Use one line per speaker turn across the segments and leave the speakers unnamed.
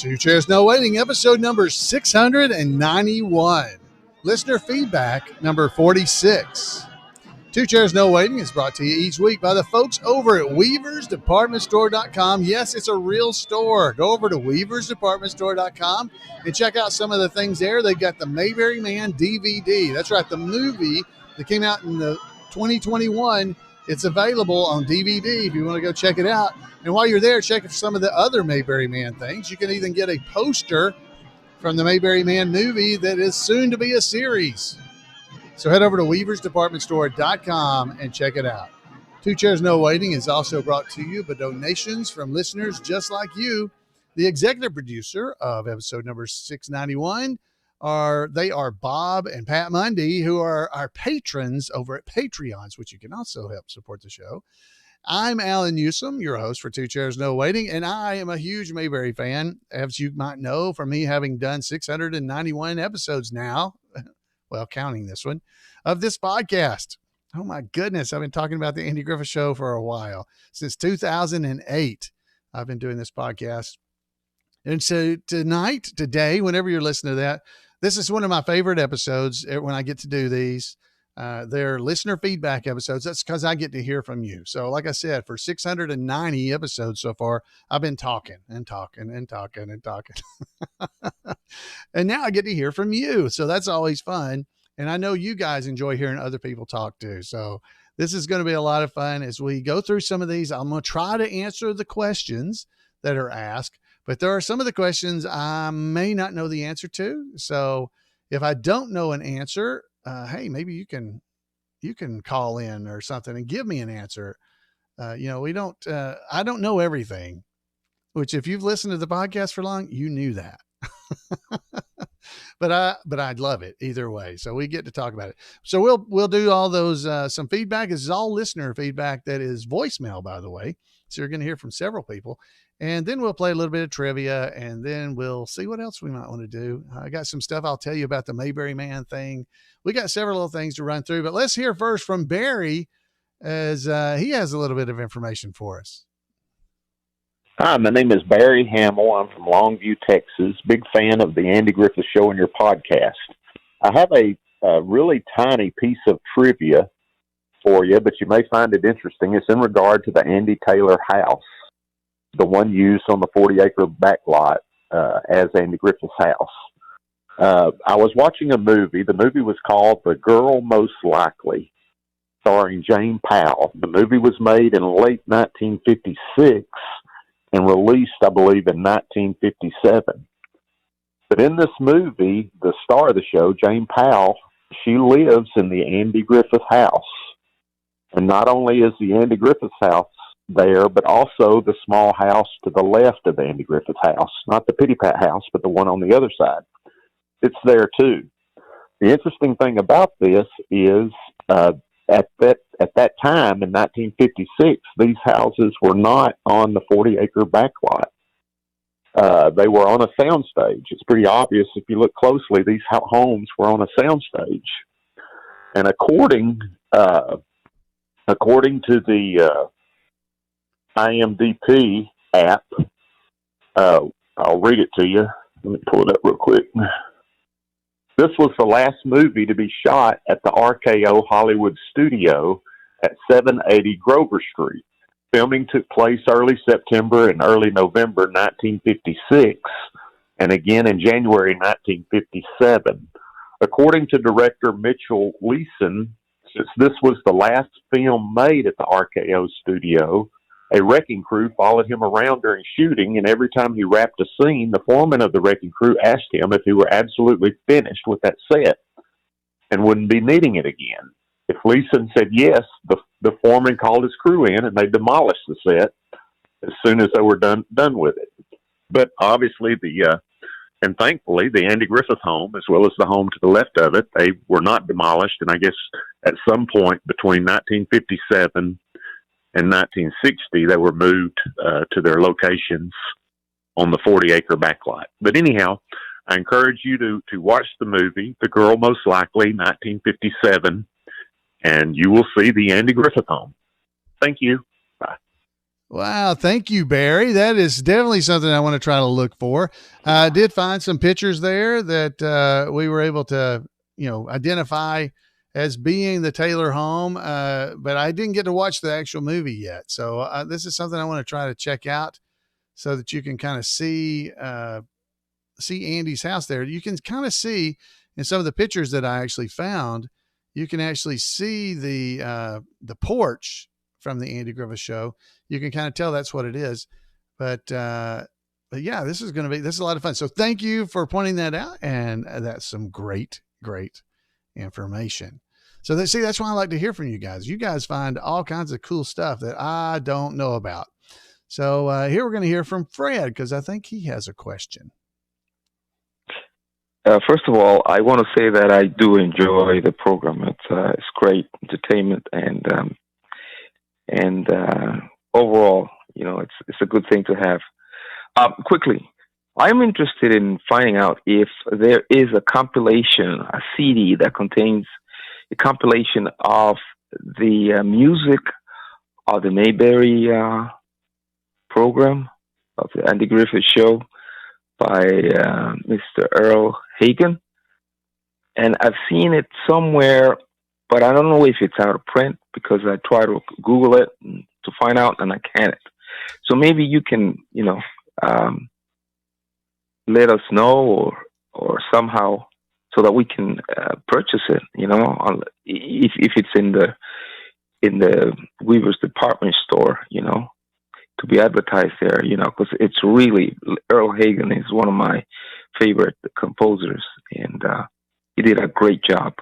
Two Chairs No Waiting, episode number 691. Listener feedback number 46. Two Chairs No Waiting is brought to you each week by the folks over at weaversdepartmentstore.com. Yes, it's a real store. Go over to weaversdepartmentstore.com and check out some of the things there. They've got the Mayberry Man DVD. That's right, the movie that came out in the 2021. It's available on DVD if you want to go check it out. And while you're there, check out some of the other Mayberry Man things. You can even get a poster from the Mayberry Man movie that is soon to be a series. So head over to weaversdepartmentstore.com and check it out. Two Chairs No Waiting is also brought to you by donations from listeners just like you. The executive producer of episode number 691 are Bob and Pat Mundy, who are our patrons over at Patreons, which you can also help support the show. I'm Alan Newsom, your host for Two Chairs No Waiting, and I am a huge Mayberry fan, as you might know from me having done 691 episodes now, well, counting this one, of this podcast. Oh my goodness, I've been talking about the Andy Griffith Show for a while. Since 2008, I've been doing this podcast. And so today, whenever you're listening to that, this is one of my favorite episodes when I get to do these. They're listener feedback episodes. That's because I get to hear from you. So like I said, for 690 episodes so far, I've been talking and talking and talking and talking. And now I get to hear from you. So that's always fun. And I know you guys enjoy hearing other people talk too. So this is going to be a lot of fun as we go through some of these. I'm going to try to answer the questions that are asked, but there are some of the questions I may not know the answer to. So if I don't know an answer, hey, maybe you can call in or something and give me an answer. I don't know everything, which if you've listened to the podcast for long, you knew that. But I'd love it either way. So we get to talk about it. So we'll do all those, some feedback. This is all listener feedback that is voicemail, by the way. So you're going to hear from several people. And then we'll play a little bit of trivia, and then we'll see what else we might want to do. I got some stuff I'll tell you about the Mayberry Man thing. We got several little things to run through, but let's hear first from Barry as he has a little bit of information for us.
Hi, my name is Barry Hamill. I'm from Longview, Texas. Big fan of the Andy Griffith Show and your podcast. I have a really tiny piece of trivia for you, but you may find it interesting. It's in regard to the Andy Taylor house, the one used on the 40-acre back lot as Andy Griffith's house. I was watching a movie. The movie was called The Girl Most Likely, starring Jane Powell. The movie was made in late 1956 and released, I believe, in 1957. But in this movie, the star of the show, Jane Powell, she lives in the Andy Griffith house. And not only is the Andy Griffith house there, but also the small house to the left of the Andy Griffith house, not the Pitty Pat house, but the one on the other side. It's there too. The interesting thing about this is at that time in 1956, these houses were not on the 40-acre back lot. They were on a soundstage. It's pretty obvious if you look closely, these homes were on a soundstage. And according to the IMDb app, I'll read it to you. Let me pull it up real quick. This was the last movie to be shot at the RKO Hollywood studio at 780 Grover Street. Filming took place early September and early November 1956, and again in January 1957. According to director Mitchell Leeson, since this was the last film made at the RKO studio, a wrecking crew followed him around during shooting, and every time he wrapped a scene, the foreman of the wrecking crew asked him if he were absolutely finished with that set and wouldn't be needing it again. If Leeson said yes, the foreman called his crew in, and they demolished the set as soon as they were done with it. But obviously, and thankfully, the Andy Griffith home, as well as the home to the left of it, they were not demolished, and I guess at some point between 1957 and 1960, they were moved to their locations on the 40-acre backlot. But anyhow, I encourage you to watch the movie, The Girl Most Likely, 1957, and you will see the Andy Griffith home. Thank you. Bye.
Wow, thank you, Barry. That is definitely something I want to try to look for. I did find some pictures there that we were able to, identify as being the Taylor home, but I didn't get to watch the actual movie yet. So this is something I want to try to check out so that you can kind of see Andy's house there. You can kind of see in some of the pictures that I actually found, you can actually see the porch from the Andy Griffith Show. You can kind of tell that's what it is. But yeah, this is a lot of fun. So thank you for pointing that out, and that's some great information. So that's why I like to hear from you guys. You guys find all kinds of cool stuff that I don't know about. So here we're going to hear from Fred because I think he has a question.
First of all, I want to say that I do enjoy the program. It's great entertainment, and overall, it's a good thing to have. Quickly, I'm interested in finding out if there is a compilation, a CD that contains a compilation of the music of the Mayberry program of the Andy Griffith Show by Mr. Earl Hagen, and I've seen it somewhere, but I don't know if it's out of print because I try to Google it to find out, and I can't. So maybe you can, let us know or somehow so that we can purchase it. If it's in the Weaver's department store, to be advertised there, because it's really, Earl Hagen is one of my favorite composers, and he did a great job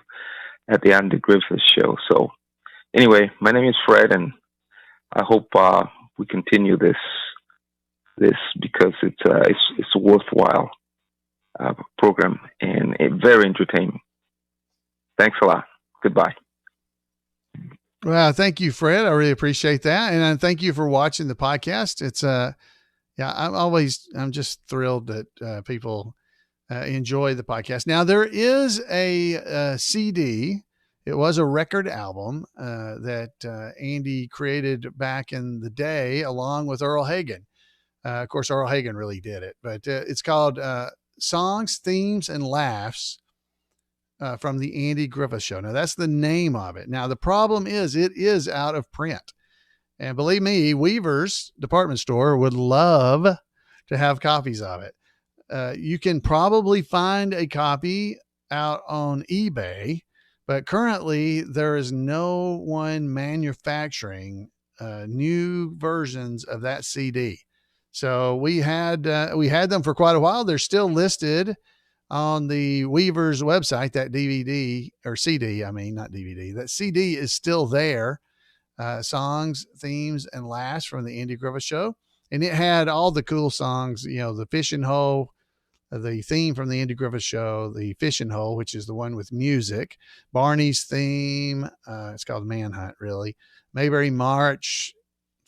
at the Andy Griffith Show. So anyway, my name is Fred, and I hope we continue this because it's a worthwhile program and very entertaining. Thanks a lot. Goodbye.
Well, thank you, Fred. I really appreciate that. And thank you for watching the podcast. It's, yeah, I'm just thrilled that people enjoy the podcast. Now, there is a CD. It was a record album that Andy created back in the day along with Earl Hagen. Of course, Earl Hagen really did it, but it's called Songs, Themes, and Laughs from the Andy Griffith Show. Now, that's the name of it. Now, the problem is it is out of print. And believe me, Weaver's department store would love to have copies of it. You can probably find a copy out on eBay, but currently there is no one manufacturing new versions of that CD. So we had them for quite a while. They're still listed on the Weaver's website. That DVD or CD, I mean, not DVD, that CD is still there. Songs, Themes, and Laughs from the Andy Griffith Show. And it had all the cool songs, the fishing hole, the theme from the Andy Griffith Show, the fishing hole, which is the one with music, Barney's theme. It's called Manhunt, really. Mayberry March,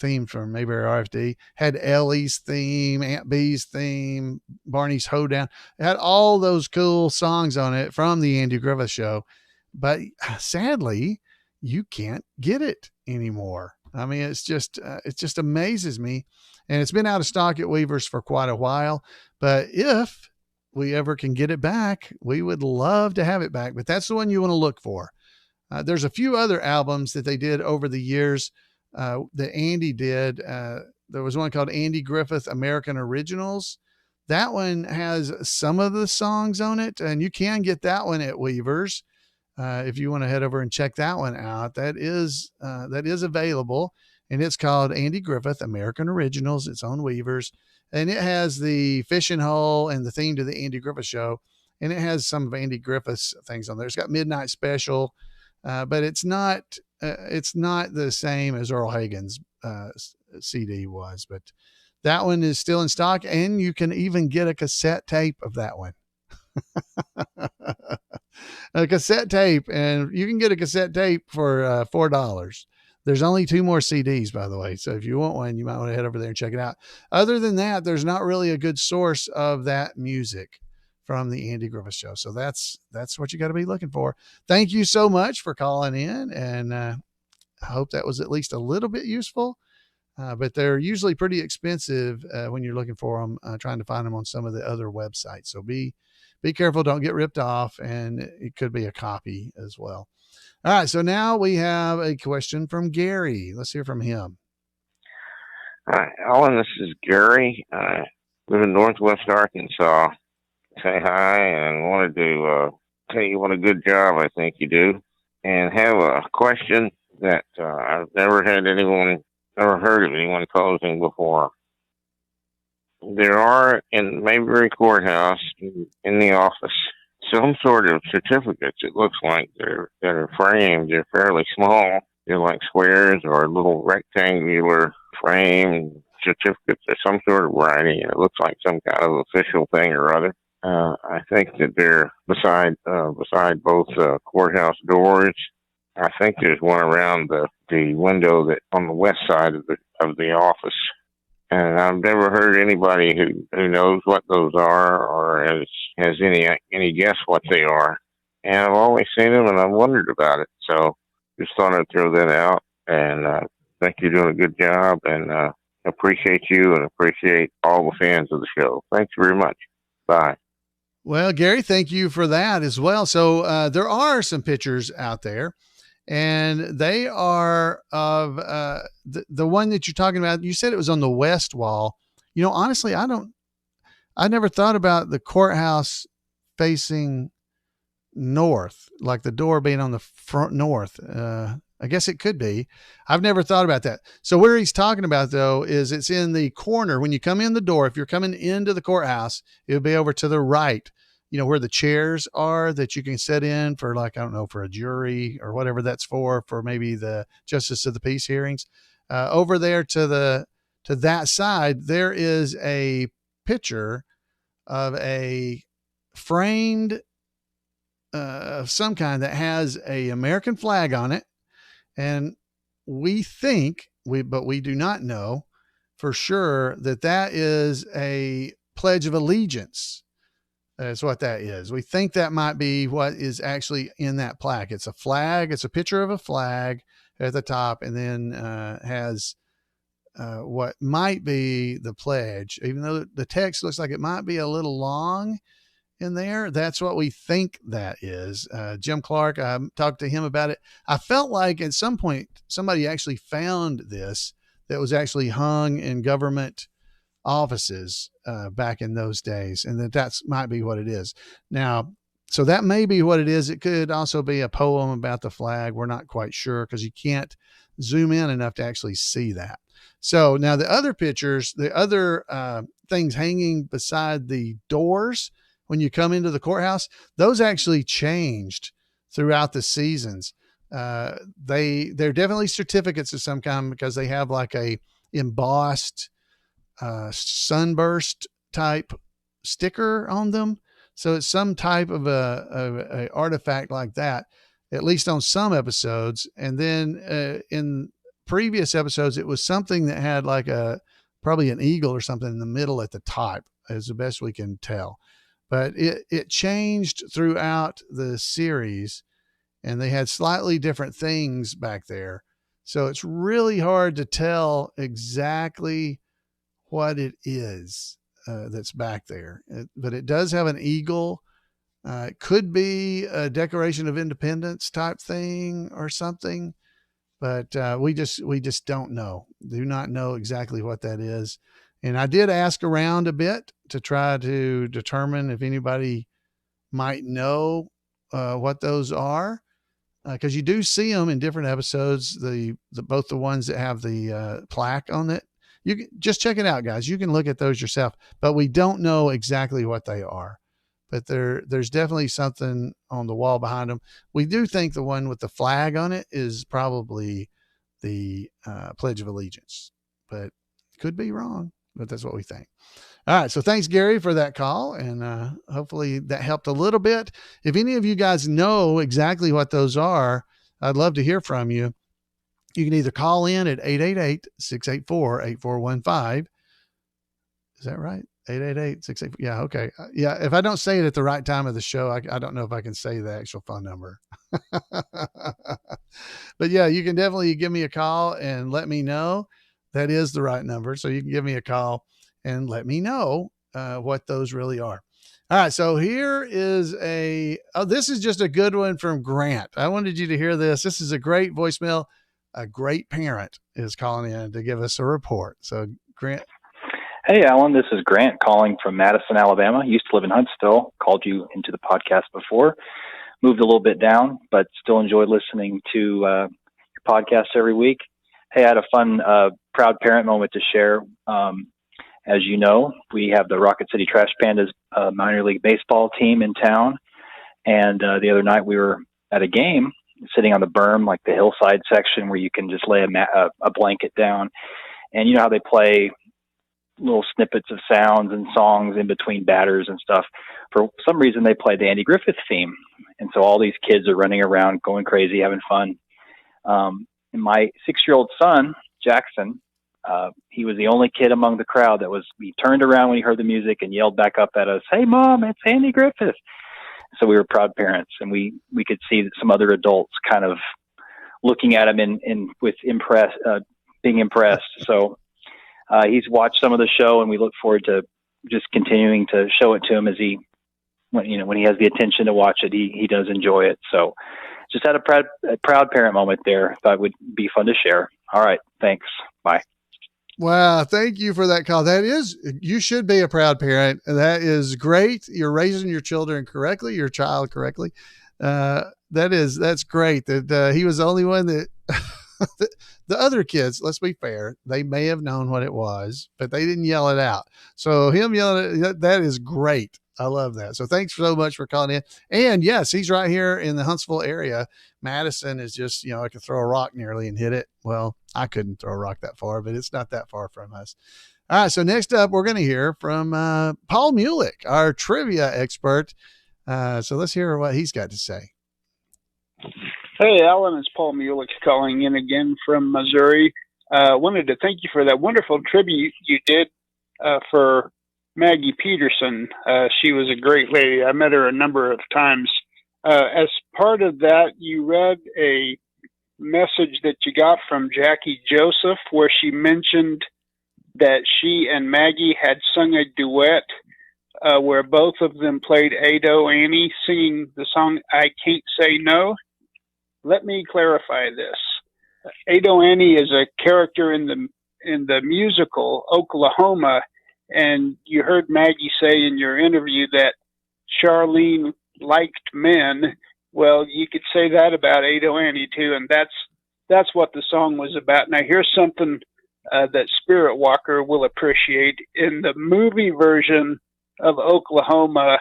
theme from Mayberry RFD, had Ellie's theme, Aunt B's theme, Barney's Hoedown. It had all those cool songs on it from the Andy Griffith Show. But sadly, you can't get it anymore. I mean, it just amazes me. And it's been out of stock at Weaver's for quite a while. But if we ever can get it back, we would love to have it back. But that's the one you want to look for. There's a few other albums that they did over the years that Andy did. There was one called Andy Griffith American Originals. That one has some of the songs on it, and you can get that one at Weaver's. If you want to head over and check that one out, that is available, and it's called Andy Griffith American Originals. It's on Weaver's, and it has the fishing hole and the theme to the Andy Griffith Show, and it has some of Andy Griffith's things on there. It's got Midnight Special, but it's not the same as Earl Hagen's CD was. But that one is still in stock, and you can even get a cassette tape of that one. A cassette tape, and you can get a cassette tape for $4. There's only 2 more CDs, by the way, so if you want one, you might want to head over there and check it out. Other than that, there's not really a good source of that music from the Andy Griffith Show, so that's what you got to be looking for. Thank you so much for calling in, and I hope that was at least a little bit useful. but they're usually pretty expensive when you're looking for them, trying to find them on some of the other websites. So be careful, don't get ripped off, and it could be a copy as well. All right, so now we have a question from Gary. Let's hear from him.
Hi, Alan. This is Gary. I live in Northwest Arkansas. Say hi, and wanted to tell you what a good job I think you do, and have a question that I've never heard of anyone posing before. There are in Mayberry Courthouse, in the office, some sort of certificates. It looks like that are framed. They're fairly small. They're like squares or little rectangular frame certificates of some sort of writing. And it looks like some kind of official thing or other. I think that they're beside both courthouse doors. I think there's one around the window that on the west side of the office. And I've never heard anybody who knows what those are or has any guess what they are. And I've always seen them and I've wondered about it. So just thought I'd throw that out. And think you're doing a good job, and appreciate you and appreciate all the fans of the show. Thanks very much. Bye.
Well, Gary, thank you for that as well. So there are some pictures out there, and they are of the one that you're talking about. You said it was on the west wall. You know, honestly, I never thought about the courthouse facing north, like the door being on the front north. I guess it could be. I've never thought about that. So where he's talking about, though, is it's in the corner. When you come in the door, if you're coming into the courthouse, it'll be over to the right, you know, where the chairs are that you can sit in for, like, I don't know, for a jury or whatever that's for maybe the justice of the peace hearings. Over there to that side, there is a picture of a framed of some kind that has a American flag on it. And we think but we do not know for sure that is a Pledge of Allegiance. That's what that is. We think that might be what is actually in that plaque. It's a flag. It's a picture of a flag at the top, and then has what might be the pledge, even though the text looks like it might be a little long in there. That's what we think that is. Jim Clark, I talked to him about it. I felt like at some point somebody actually found this that was actually hung in government offices back in those days, and that's might be what it is. Now, so that may be what it is. It could also be a poem about the flag. We're not quite sure because you can't zoom in enough to actually see that. So now the other pictures, the other things hanging beside the doors when you come into the courthouse, those actually changed throughout the seasons. They're definitely certificates of some kind because they have like a embossed sunburst type sticker on them. So it's some type of a artifact like that, at least on some episodes. And then in previous episodes, it was something that had like probably an eagle or something in the middle at the top, is the best we can tell. But it changed throughout the series, and they had slightly different things back there. So it's really hard to tell exactly what it is that's back there. But it does have an eagle. It could be a Declaration of Independence type thing or something, but we just don't know. Do not know exactly what that is. And I did ask around a bit to try to determine if anybody might know what those are, because you do see them in different episodes. Both the ones that have the plaque on it. You can just check it out, guys. You can look at those yourself, but we don't know exactly what they are. But there's definitely something on the wall behind them. We do think the one with the flag on it is probably the Pledge of Allegiance, but could be wrong. But that's what we think. All right. So thanks, Gary, for that call. And hopefully that helped a little bit. If any of you guys know exactly what those are, I'd love to hear from you. You can either call in at 888-684-8415. Is that right? 888-684. Yeah. Okay. Yeah. If I don't say it at the right time of the show, I don't know if I can say the actual phone number. But yeah, you can definitely give me a call and let me know that is the right number. So you can give me a call and let me know what those really are. All right. So here is this is just a good one from Grant. I wanted you to hear this. This is a great voicemail. A great parent is calling in to give us a report. So Grant.
Hey, Alan, this is Grant calling from Madison, Alabama. Used to live in Huntsville. Called you into the podcast before. Moved a little bit down, but still enjoy listening to your podcast every week. Hey, I had a fun, proud parent moment to share. As you know, we have the Rocket City Trash Pandas minor league baseball team in town. And the other night we were at a game sitting on the berm, like the hillside section where you can just lay a blanket down. And you know how they play little snippets of sounds and songs in between batters and stuff. For some reason, they played the Andy Griffith theme. And so all these kids are running around, going crazy, having fun. And my 6-year-old son, Jackson, he was the only kid among the crowd he turned around when he heard the music and yelled back up at us, "Hey, Mom, it's Andy Griffith." So we were proud parents, and we could see that some other adults kind of looking at him being impressed. So he's watched some of the show, and we look forward to just continuing to show it to him when he has the attention to watch it. He does enjoy it. So just had a proud parent moment there. Thought would be fun to share. All right. Thanks. Bye.
Wow. Thank you for that call. You should be a proud parent. That is great. You're raising your children correctly, your child correctly. That's great that he was the only one that the other kids, let's be fair, they may have known what it was, but they didn't yell it out. So him yelling it, that is great. I love that. So thanks so much for calling in. And yes, he's right here in the Huntsville area. Madison is just, I could throw a rock nearly and hit it. Well, I couldn't throw a rock that far, but it's not that far from us. All right. So next up, we're going to hear from Paul Mulick, our trivia expert. So let's hear what he's got to say.
Hey, Alan, it's Paul Mulick calling in again from Missouri. Wanted to thank you for that wonderful tribute you did for Maggie Peterson. She was a great lady. I met her a number of times. As part of that, you read a message that you got from Jackie Joseph where she mentioned that she and Maggie had sung a duet where both of them played Ado Annie singing the song I Can't Say No. Let me clarify this. Ado Annie is a character in the musical Oklahoma, and you heard Maggie say in your interview that Charlene liked men. Well, you could say that about Ado Annie too, and that's what the song was about. Now here's something that Spirit Walker will appreciate. In the movie version of Oklahoma,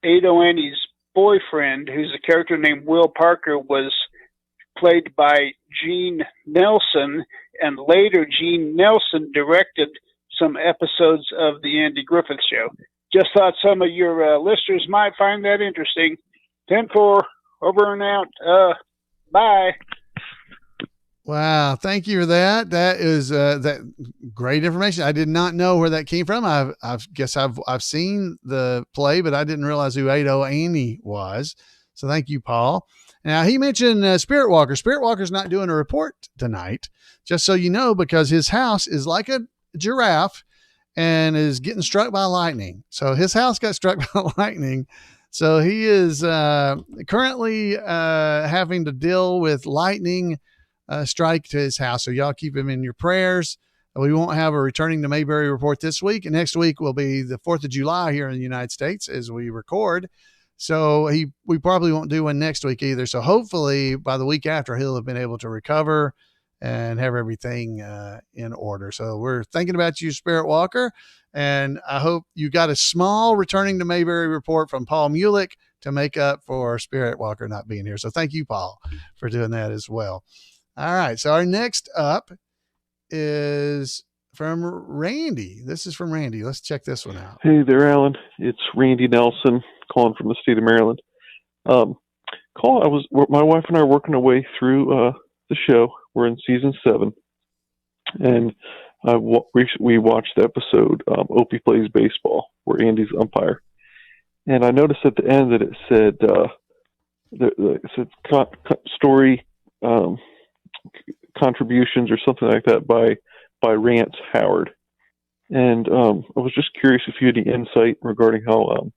Ado Annie's boyfriend, who's a character named Will Parker, was played by Gene Nelson, and later Gene Nelson directed some episodes of the Andy Griffith Show. Just thought some of your listeners might find that interesting. 10-4, over and out. Bye.
Wow. Thank you for that. That is that great information. I did not know where that came from. I've seen the play, but I didn't realize who Ado Annie was. So thank you, Paul. Now he mentioned Spirit Walker. Spirit Walker's not doing a report tonight, just so you know, because his house is like a giraffe and is getting struck by lightning. So his house got struck by lightning. So he is currently having to deal with lightning strike to his house. So y'all keep him in your prayers. We won't have a returning to Mayberry report this week. And next week will be the 4th of July here in the United States as we record. So we probably won't do one next week either. So hopefully by the week after, he'll have been able to recover and have everything in order. So we're thinking about you, Spirit Walker. And I hope you got a small returning to Mayberry report from Paul Mulick to make up for Spirit Walker not being here. So thank you, Paul, for doing that as well. All right. So our next up is from Randy. This is from Randy. Let's check this one out.
Hey there, Alan. It's Randy Nelson calling from the state of Maryland. My wife and I are working our way through the show. We're in season 7, and we watched the episode Opie Plays Baseball, where Andy's umpire. And I noticed at the end that it said story contributions or something like that by by Rance Howard. And I was just curious if you had any insight regarding how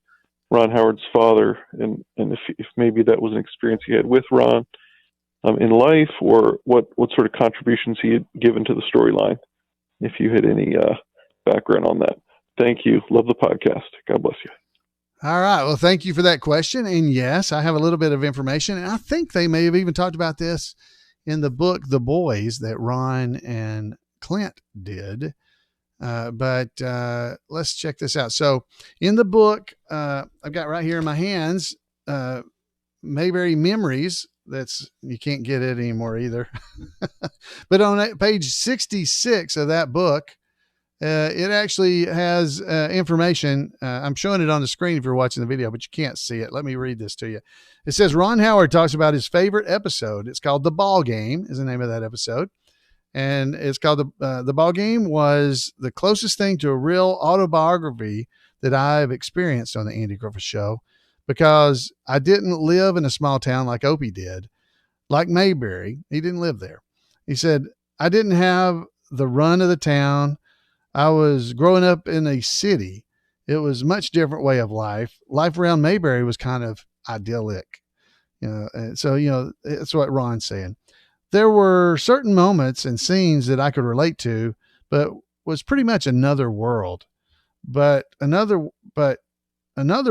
Ron Howard's father, and if maybe that was an experience he had with Ron in life, or what sort of contributions he had given to the storyline, if you had any background on that. Thank you. Love the podcast. God bless you.
All right. Well, thank you for that question. And yes, I have a little bit of information. And I think they may have even talked about this in the book, The Boys, that Ron and Clint did. But let's check this out. So in the book, I've got right here in my hands, Mayberry Memories. You can't get it anymore either. But on page 66 of that book, it actually has information. I'm showing it on the screen if you're watching the video, but you can't see it. Let me read this to you. It says Ron Howard talks about his favorite episode. It's called The Ball Game is the name of that episode. And it's called The Ball Game was the closest thing to a real autobiography that I've experienced on the Andy Griffith Show, because I didn't live in a small town like Opie did, like Mayberry. He didn't live there. He said, I didn't have the run of the town. I was growing up in a city. It was a much different way of life. Life around Mayberry was kind of idyllic. And so, that's what Ron's saying. There were certain moments and scenes that I could relate to, but was pretty much another world. But another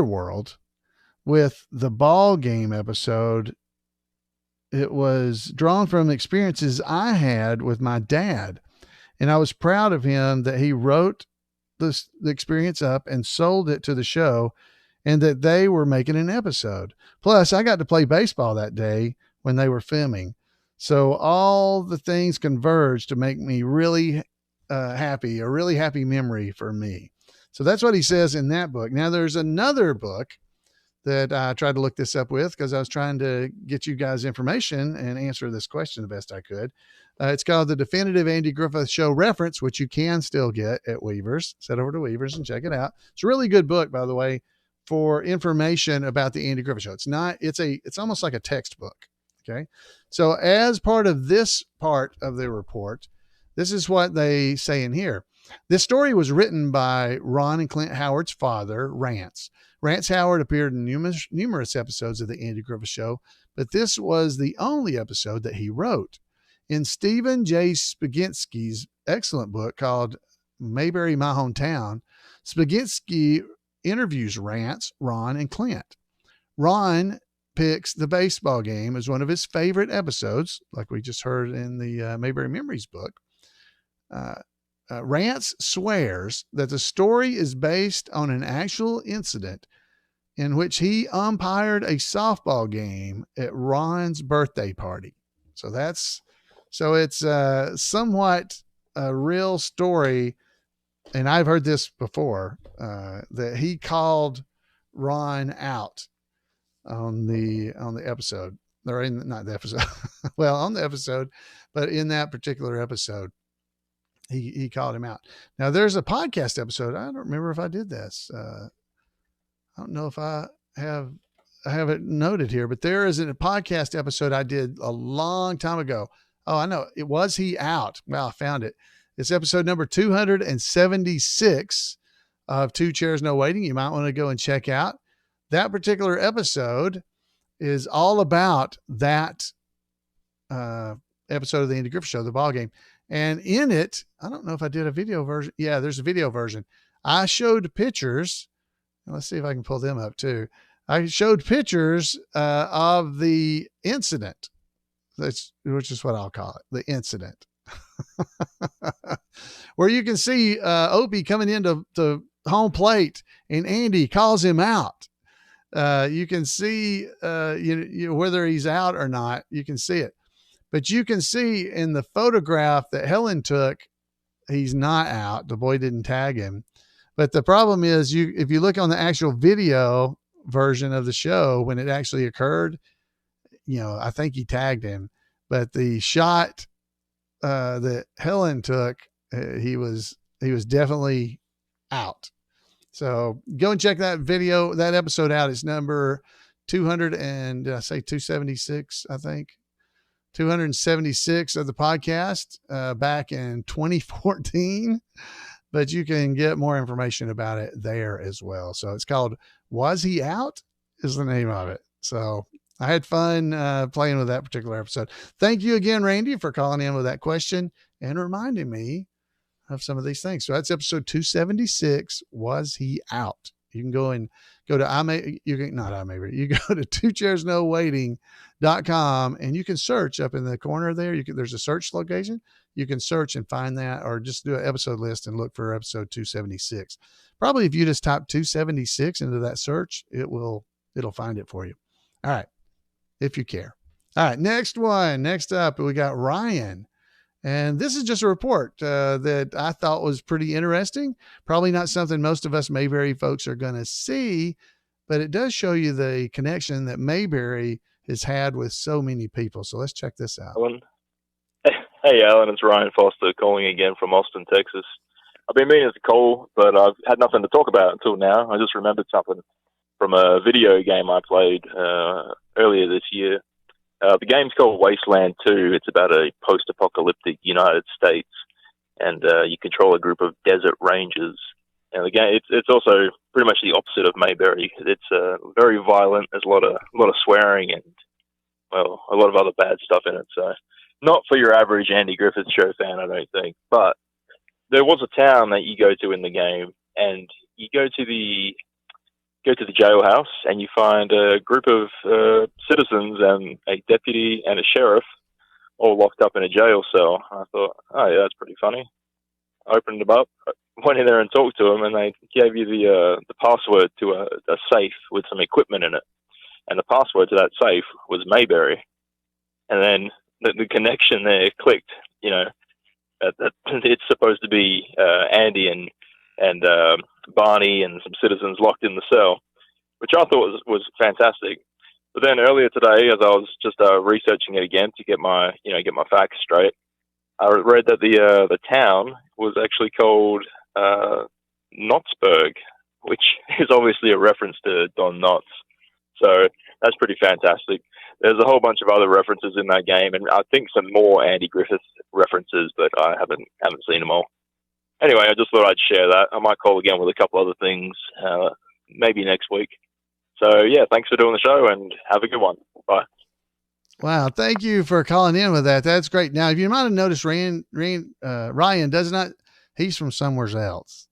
world with the Ball Game episode, it was drawn from experiences I had with my dad. And I was proud of him that he wrote the experience up and sold it to the show, and that they were making an episode. Plus, I got to play baseball that day when they were filming. So all the things converged to make me really happy, a really happy memory for me. So that's what he says in that book. Now, there's another book that I tried to look this up with, because I was trying to get you guys information and answer this question the best I could. It's called The Definitive Andy Griffith Show Reference, which you can still get at Weaver's. Head over to Weaver's and check it out. It's a really good book, by the way, for information about the Andy Griffith Show. It's almost like a textbook. Okay. So as part of this part of the report, this is what they say in here. This story was written by Ron and Clint Howard's father, Rance. Rance Howard appeared in numerous episodes of the Andy Griffith Show, but this was the only episode that he wrote. In Stephen J. Spaginski's excellent book called Mayberry, My Hometown, Spaginski interviews Rance, Ron, and Clint. Ron picks the baseball game as one of his favorite episodes, like we just heard in the Mayberry Memories book. Rance swears that the story is based on an actual incident in which he umpired a softball game at Ron's birthday party. So it's somewhat a real story. And I've heard this before, that he called Ron out on the episode, or not the episode, well, on the episode, but in that particular episode, he called him out. Now there's a podcast episode. I don't remember if I did this. I don't know if I have it noted here, but there is a podcast episode I did a long time ago. Oh, I know. It was He Out. Well, I found it. It's episode number 276 of Two Chairs No Waiting. You might want to go and check out. That particular episode is all about that episode of the Andy Griffith Show, The Ball Game. And in it, I don't know if I did a video version. Yeah, there's a video version. I showed pictures. Let's see if I can pull them up too. I showed pictures of the incident. Which is what I'll call it, the incident. Where you can see Opie coming into the home plate and Andy calls him out. You can see whether he's out or not, you can see it. But you can see in the photograph that Helen took, he's not out. The boy didn't tag him. But the problem is, if you look on the actual video version of the show, when it actually occurred, I think he tagged him. But the shot that Helen took, he was definitely out. So go and check that episode out. It's number 200 and did I say 276? I think 276 of the podcast back in 2014, but you can get more information about it there as well. So it's called Was He Out is the name of it. So I had fun playing with that particular episode. Thank you again, Randy, for calling in with that question and reminding me of some of these things. So that's episode 276. Was He Out? You can go to you go to twochairsnowaiting.com and you can search up in the corner there. There's a search location. You can search and find that, or just do an episode list and look for episode 276. Probably if you just type 276 into that search, it'll find it for you. All right. If you care. All right. Next up, we got Ryan. And this is just a report that I thought was pretty interesting. Probably not something most of us Mayberry folks are going to see, but it does show you the connection that Mayberry has had with so many people. So let's check this out.
Hey, Alan, it's Ryan Foster calling again from Austin, Texas. I've been meaning to call, but I've had nothing to talk about until now. I just remembered something from a video game I played earlier this year. The game's called Wasteland 2. It's about a post-apocalyptic United States, and you control a group of desert rangers. And the game, it's also pretty much the opposite of Mayberry. It's very violent. There's a lot of swearing and, well, a lot of other bad stuff in it. So not for your average Andy Griffith Show fan, I don't think. But there was a town that you go to in the game, and you go to the jailhouse, and you find a group of citizens and a deputy and a sheriff all locked up in a jail cell. I thought, oh yeah, that's pretty funny. I opened them up, went in there and talked to them, and they gave you the password to a safe with some equipment in it. And the password to that safe was Mayberry. And then the connection there clicked, you know, that it's supposed to be Andy and Barney and some citizens locked in the cell, which I thought was fantastic. But then earlier today, as I was just researching it again to get my facts straight, I read that the town was actually called Knottsburg, which is obviously a reference to Don Knotts. So that's pretty fantastic. There's a whole bunch of other references in that game, and I think some more Andy Griffith references, but I haven't seen them all. Anyway, I just thought I'd share that. I might call again with a couple other things, maybe next week. So, yeah, thanks for doing the show, and have a good one. Bye.
Wow, thank you for calling in with that. That's great. Now, if you might have noticed, Ryan does not, he's from somewhere else.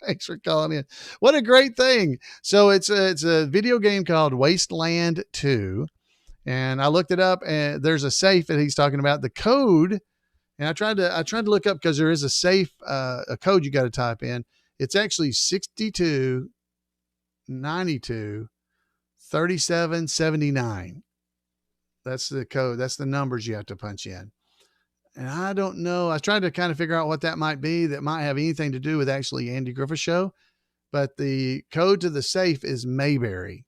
Thanks for calling in. What a great thing. So it's a video game called Wasteland 2. And I looked it up, and there's a safe that he's talking about. The code, and I tried to look up because there is a safe, a code you got to type in. It's actually 62923779. That's the code. That's the numbers you have to punch in. And I don't know. I tried to kind of figure out what that might be that might have anything to do with actually Andy Griffith Show, but the code to the safe is Mayberry.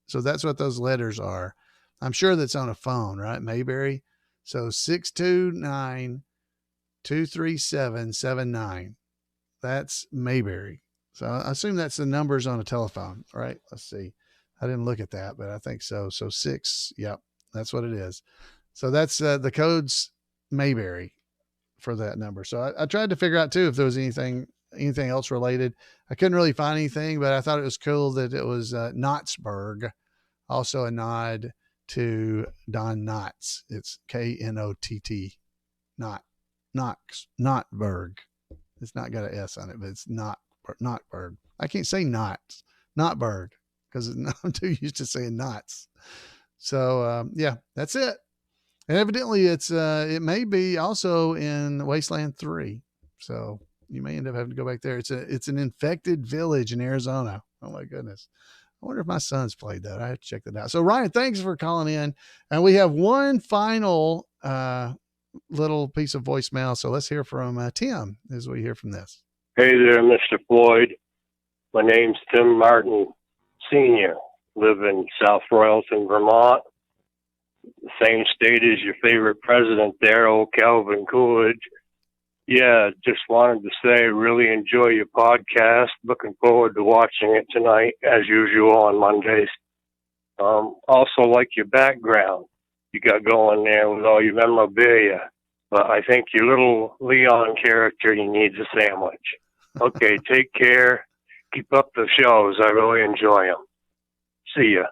So that's what those letters are. I'm sure that's on a phone, right? Mayberry. So 629-23779. That's Mayberry. So I assume that's the numbers on a telephone, right? Let's see. I didn't look at that, but I think so. So 6. Yep. That's what it is. So that's the code's Mayberry for that number. So I tried to figure out too if there was anything else related. I couldn't really find anything, but I thought it was cool that it was Knottsburg, also a nod to Don Knotts. It's Knott, Knottburg. It's not got an S on it, but it's Knottburg. I can't say Knottburg because I'm too used to saying Knotts. So yeah, that's it. And evidently it may be also in Wasteland 3. So you may end up having to go back there. It's an infected village in Arizona. Oh my goodness. I wonder if my son's played that. I have to check that out. So Ryan, thanks for calling in. And we have one final little piece of voicemail. So let's hear from Tim as we hear from this.
Hey there, Mr. Floyd. My name's Tim Martin Sr. Live in South Royalton, Vermont. The same state as your favorite president there, old Calvin Coolidge. Yeah, just wanted to say, really enjoy your podcast. Looking forward to watching it tonight, as usual, on Mondays. Also like your background. you got going there with all your memorabilia. But I think your little Leon character, he needs a sandwich. Okay, take care. Keep up the shows. I really enjoy them. See ya.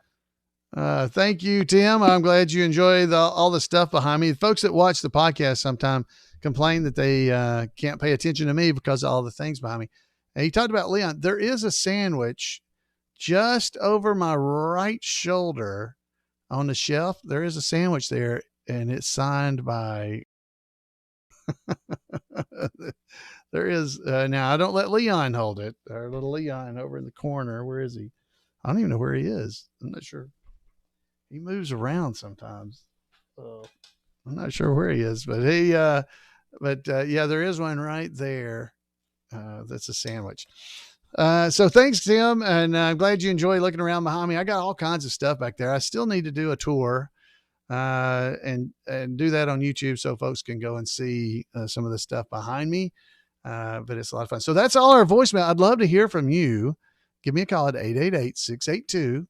Thank you, Tim. I'm glad you enjoy all the stuff behind me. Folks that watch the podcast sometime complain that they can't pay attention to me because of all the things behind me. And he talked about Leon. There is a sandwich just over my right shoulder on the shelf. There is a sandwich there, and it's signed by. There is now. I don't let Leon hold it. Our little Leon over in the corner. Where is he? I don't even know where he is. I'm not sure. He moves around sometimes. I'm not sure where he is, but yeah, there is one right there. That's a sandwich. So thanks, Tim. And I'm glad you enjoy looking around behind me. I got all kinds of stuff back there. I still need to do a tour, and do that on YouTube so folks can go and see some of the stuff behind me. But it's a lot of fun. So that's all our voicemail. I'd love to hear from you. Give me a call at 888-682.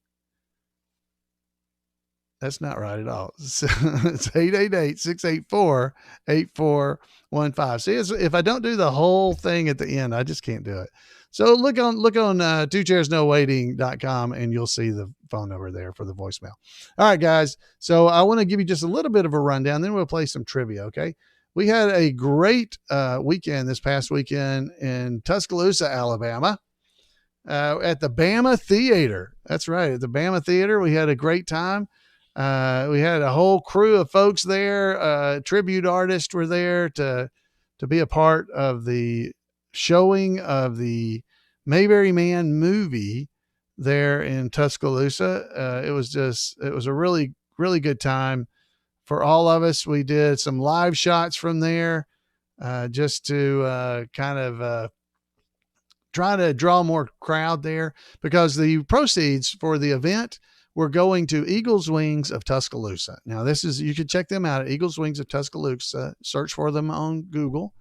That's not right at all. It's 888-684-8415. See, if I don't do the whole thing at the end, I just can't do it. So look on twochairsnowaiting.com and you'll see the phone number there for the voicemail. All right, guys. So I want to give you just a little bit of a rundown. Then we'll play some trivia. Okay. We had a great weekend this past weekend in Tuscaloosa, Alabama. At the Bama Theater. That's right. At the Bama Theater, we had a great time. We had a whole crew of folks there. Tribute artists were there to be a part of the showing of the Mayberry Man movie there in Tuscaloosa. It was a really, really good time for all of us. We did some live shots from there, just to kind of try to draw more crowd there, because the proceeds for the event were going to Eagles Wings of Tuscaloosa. Now you can check them out at Eagles Wings of Tuscaloosa, search for them on Google.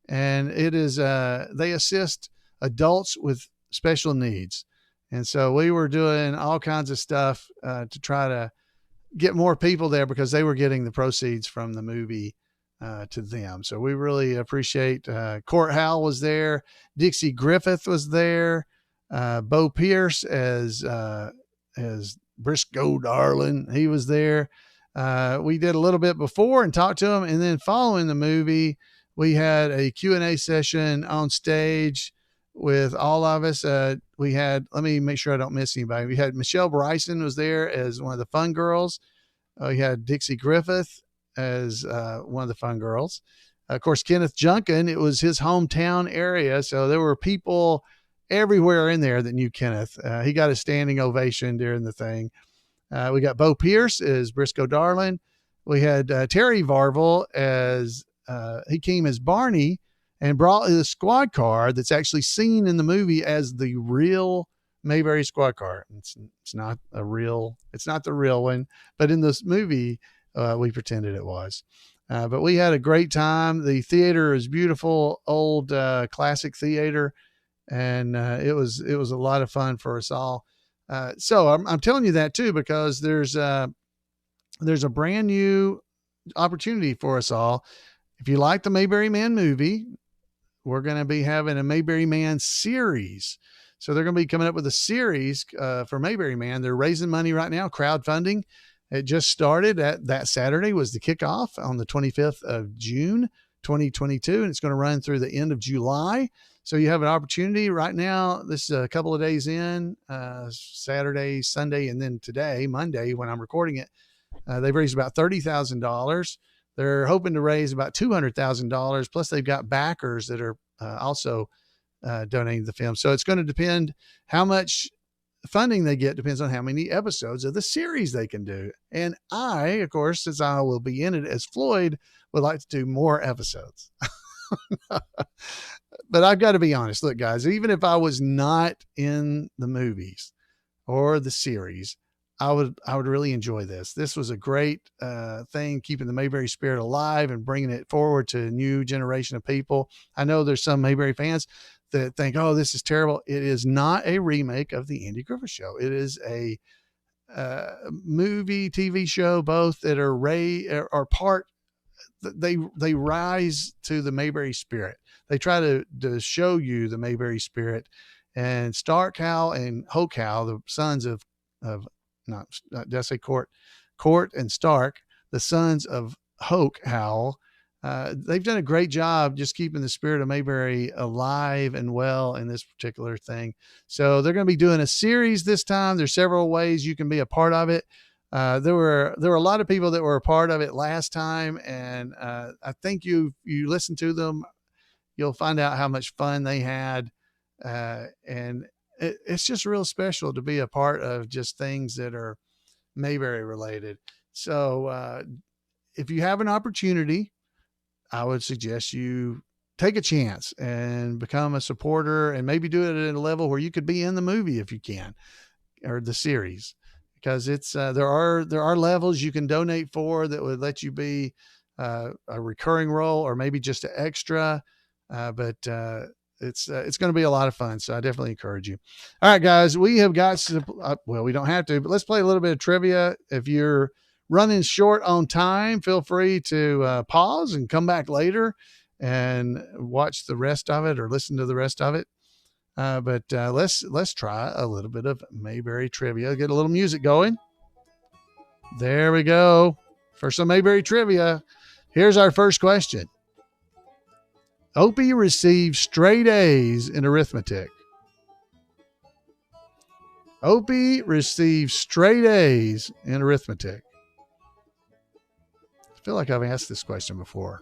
And it is, they assist adults with special needs. And so we were doing all kinds of stuff to try to get more people there, because they were getting the proceeds from the movie to them. So we really appreciate Courthouse was there. Dixie Griffith was there. Bo Pierce as Briscoe Darling. He was there. We did a little bit before and talked to him. And then following the movie, we had a Q&A session on stage with all of us. We had, let me make sure I don't miss anybody. We had Michelle Bryson was there as one of the fun girls. We had Dixie Griffith as one of the fun girls. Of course, Kenneth Junkin, it was his hometown area. So there were people everywhere in there that knew Kenneth. He got a standing ovation during the thing. We got Bo Pierce as Briscoe Darling. We had Terry Varvel as he came as Barney and brought the squad car that's actually seen in the movie as the real Mayberry squad car. It's not the real one, but in this movie, we pretended it was. But we had a great time. The theater is beautiful, old classic theater, and it was a lot of fun for us all. So I'm telling you that too, because there's a brand new opportunity for us all. If you like the Mayberry Man movie, we're going to be having a Mayberry Man series. So they're going to be coming up with a series for Mayberry Man. They're raising money right now, crowdfunding. It just started that Saturday was the kickoff on the 25th of June, 2022. And it's going to run through the end of July. So you have an opportunity right now. This is a couple of days in, Saturday, Sunday, and then today, Monday, when I'm recording it. They've raised about $30,000. They're hoping to raise about $200,000. Plus they've got backers that are also donating the film. So it's going to depend how much funding they get, depends on how many episodes of the series they can do. And I, of course, since I will be in it as Floyd, would like to do more episodes. But I've got to be honest. Look, guys, even if I was not in the movies or the series, I would really enjoy this. This was a great thing, keeping the Mayberry spirit alive and bringing it forward to a new generation of people. I know there's some Mayberry fans that think, oh, this is terrible. It is not a remake of the Andy Griffith Show. It is a movie, TV show, both that are part. They rise to the Mayberry spirit. They try to show you the Mayberry spirit. And Stark Hal and Hoke Hal, the sons of not did I say Court and Stark, the sons of Hoke Hal, they've done a great job just keeping the spirit of Mayberry alive and well in this particular thing. So they're going to be doing a series this time. There's several ways you can be a part of it. There were a lot of people that were a part of it last time, and I think you listen to them, you'll find out how much fun they had, and it's just real special to be a part of just things that are Mayberry related. So if you have an opportunity, I would suggest you take a chance and become a supporter, and maybe do it at a level where you could be in the movie if you can, or the series. Because it's there are levels you can donate for that would let you be a recurring role, or maybe just an extra. But it's going to be a lot of fun. So I definitely encourage you. All right, guys, we have got some, well, we don't have to, but let's play a little bit of trivia. If you're running short on time, feel free to pause and come back later and watch the rest of it or listen to the rest of it. But let's try a little bit of Mayberry trivia. Get a little music going. There we go. For some Mayberry trivia, here's our first question. Opie received straight A's in arithmetic. Opie received straight A's in arithmetic. I feel like I've asked this question before.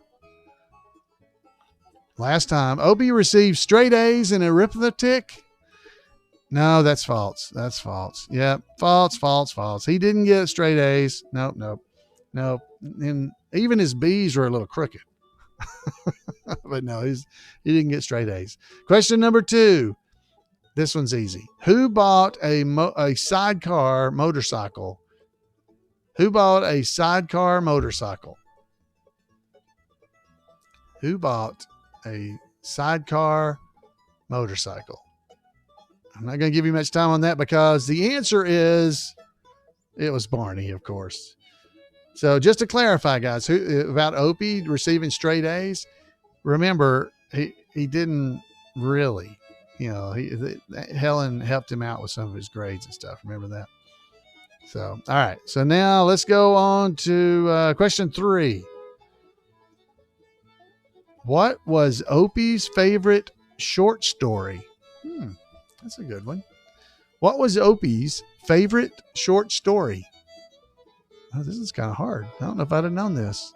Last time, Opie received straight A's in arithmetic. No, that's false. That's false. Yep. False. He didn't get straight A's. Nope. And even his B's were a little crooked. But no, he didn't get straight A's. Question number 2. This one's easy. Who bought a sidecar motorcycle? Who bought a sidecar motorcycle? Who bought a sidecar motorcycle? I'm not going to give you much time on that because the answer is it was Barney, of course. So just to clarify, guys, about Opie receiving straight A's, remember, he didn't really, Helen helped him out with some of his grades and stuff. Remember that? So, all right. So now let's go on to question 3. What was Opie's favorite short story? That's a good one. What was Opie's favorite short story? Oh, this is kind of hard. I don't know if I'd have known this.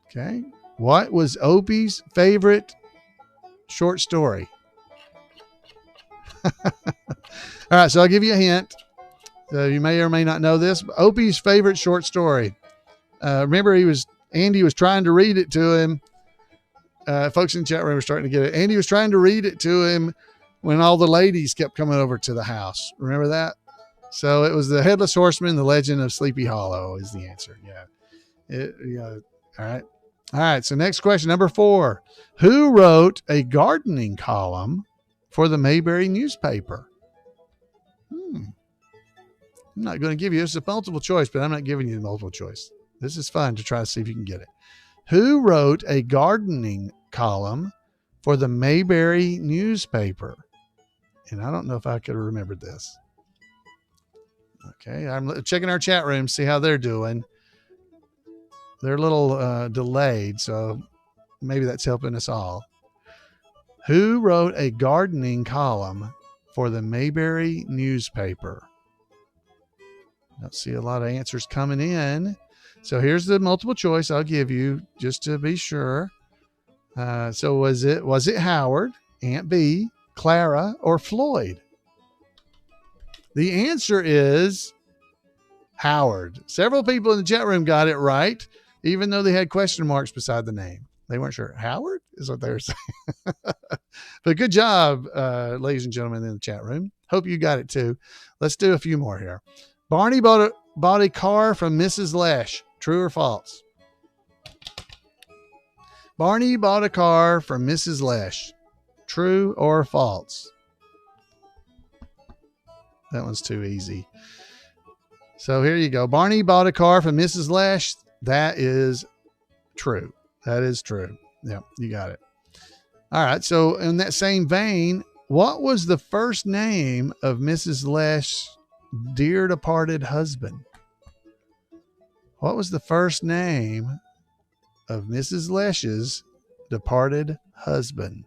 Okay. What was Opie's favorite short story? All right. So I'll give you a hint. So you may or may not know this. Opie's favorite short story. Remember, Andy was trying to read it to him. Folks in the chat room are starting to get it. Andy was trying to read it to him when all the ladies kept coming over to the house. Remember that? So it was The Headless Horseman, The Legend of Sleepy Hollow is the answer. Yeah. All right. So next question, number 4. Who wrote a gardening column for the Mayberry newspaper? I'm not going to give you, it's a multiple choice, but I'm not giving you the multiple choice. This is fun to try to see if you can get it. Who wrote a gardening column for the Mayberry newspaper? And I don't know if I could have remembered this. Okay, I'm checking our chat room, see how they're doing. They're a little delayed, so maybe that's helping us all. Who wrote a gardening column for the Mayberry newspaper? I see a lot of answers coming in. So here's the multiple choice I'll give you just to be sure. So was it Howard, Aunt B, Clara, or Floyd? The answer is Howard. Several people in the chat room got it right, even though they had question marks beside the name. They weren't sure. Howard is what they were saying. But good job, ladies and gentlemen in the chat room. Hope you got it too. Let's do a few more here. Barney bought a car from Mrs. Lesh. True or false? Barney bought a car from Mrs. Lesh. True or false? That one's too easy. So here you go. Barney bought a car from Mrs. Lesh. That is true. That is true. Yeah, you got it. All right. So in that same vein, what was the first name of Mrs. Lesh's dear departed husband? What was the first name of Mrs. Lesh's departed husband?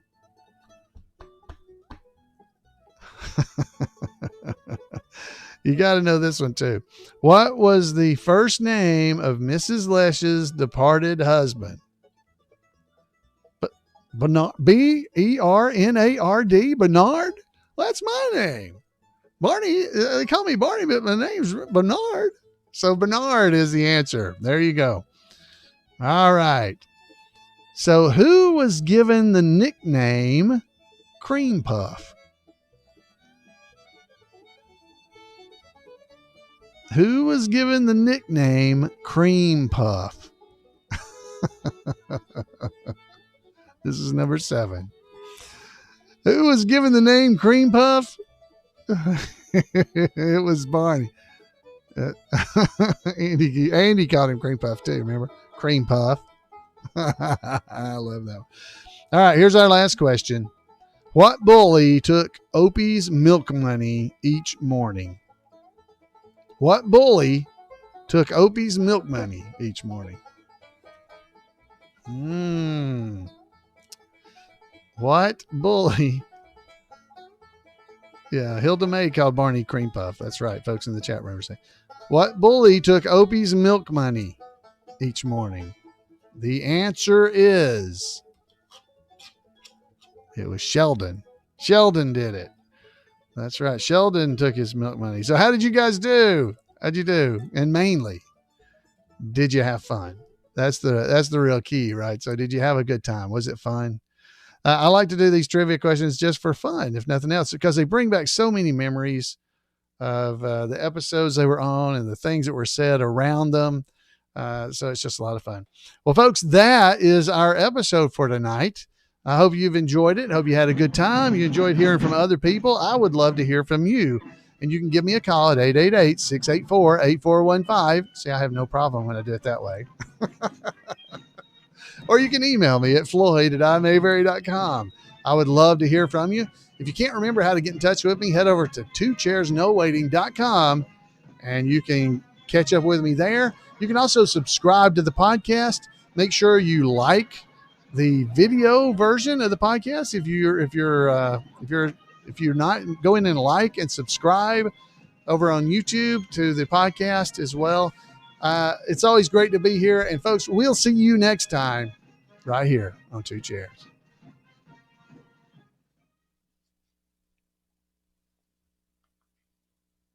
You got to know this one too. What was the first name of Mrs. Lesh's departed husband? Bernard, Bernard. Bernard? Well, that's my name. Barney, they call me Barney, but my name's Bernard. So Bernard is the answer. There you go. All right. So who was given the nickname Cream Puff? Who was given the nickname Cream Puff? This is number 7. Who was given the name Cream Puff? It was Barney. Andy called him Cream Puff too, remember? Cream Puff. I love that one. All right, here's our last question. What bully took Opie's milk money each morning? What bully took Opie's milk money each morning? What bully? Yeah, Hilda May called Barney Cream Puff. That's right, folks in the chat room are saying. What bully took Opie's milk money each morning? The answer is it was Sheldon. Sheldon did it. That's right. Sheldon took his milk money. So how did you guys do? How'd you do? And mainly, did you have fun? That's the real key, right? So did you have a good time? Was it fun? I like to do these trivia questions just for fun, if nothing else, because they bring back so many memories of the episodes they were on and the things that were said around them. So it's just a lot of fun. Well, folks, that is our episode for tonight. I hope you've enjoyed it. I hope you had a good time. You enjoyed hearing from other people. I would love to hear from you. And you can give me a call at 888-684-8415. See, I have no problem when I do it that way. Or you can email me at floyd@imayberry.com. I would love to hear from you. If you can't remember how to get in touch with me, head over to twocairsnowaiting.com and you can catch up with me there. You can also subscribe to the podcast. Make sure you like the video version of the podcast. If you're not, go in and like and subscribe over on YouTube to the podcast as well. It's always great to be here. And folks, we'll see you next time right here on Two Chairs.